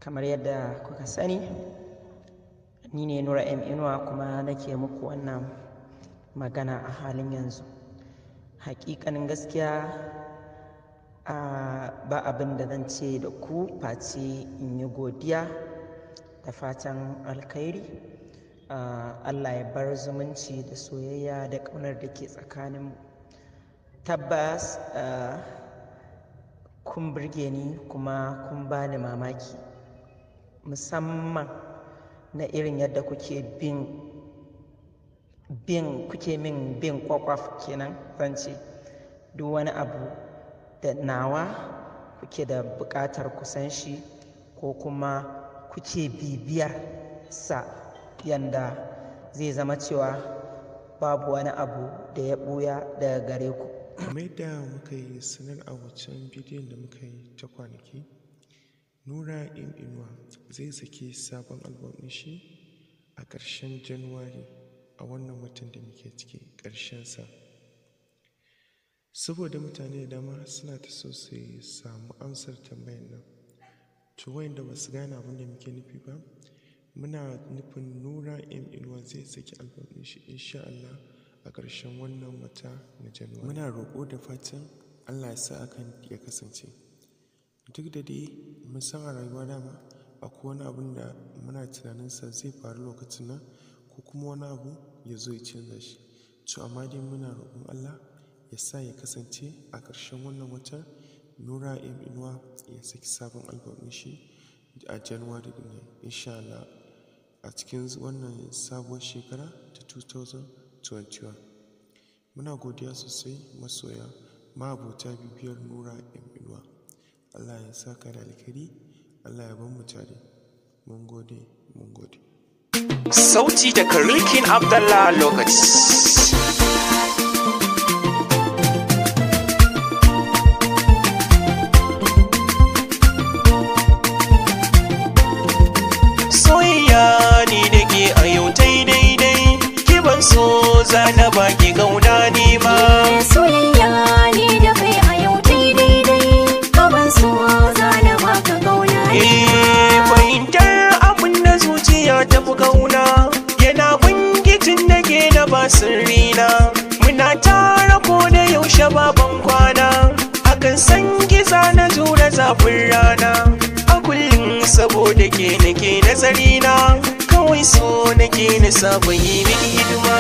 Kamar yadda kuka sani, ni ne Nura Inuwa kuma nake muku wannan magana a halin yanzu. Hakikanin gaskiya ba abin da zan ce da ku face in yi godiya da fatan alkhairi. Allah ya bar zumunci da soyayya da ƙaunar da ke tsakaninmu. Tabbas kun burge ni kuma kun bani mamaki, musamman na irin yadda kuke min bin kwakwaf kenan zan ce. Duk wani abu da nawa kuke da buƙatar kusan shi ko kuma kuke bibiyar sa yanda zai zama cewa babu wani abu da ya ɓuya daga gare ku. Kamar da muka yi sanar a wancan bidiyon da muka yi ta kwanaki, Nura Inuwa zai saki sabon album ɗin shi a ƙarshen Januwari, a wannan watan da muke ciki ƙarshensa. Saboda mutane da dama suna ta so su samu amsar tambayar nan, to wayanda ba su gane abin da muke nufi ba, muna nufin Nura Inuwa zai saki album ɗin shi insha Allah a ƙarshen wannan wata na Januwari. Muna roƙo da fatan Allah ya sa hakan ya kasance. Duk da dai mun san a rayuwa dama akwai wani abun da muna tunaninsa zai faru lokacin nan, ko kuma wani abu ya zo ya canza shi. To amma dai muna roƙon Allah ya sa ya kasance a ƙarshen wannan wata Nura Inuwa ya saki sabon album ɗin shi a Januwari ɗin nan insha Allah, a cikin wannan sabuwar shekara ta 2021. Muna godiya sosai masoya ma'abota bibiyar Nura Inuwa. Allah ya saka da alkhairi, Allah ya bar mu tare. Mun gode. Sauti da Karikin Abdallah lokaci. Soyayya ni da ke a yau daidai, ki ban so zana baki gauna ni ma. Soyayya ni da kai a yau daidai, ka ban so zana baka gauna ni ma. Fahimtar abin da zuciya ta fi gauna yana bangijin da ke na ba sirrina. Muna tara ko da yaushe baban kwana, akan san giza na jure zafin rana. A kullum saboda ke nake nazarina, kawai so nake na saba yi mini hidima.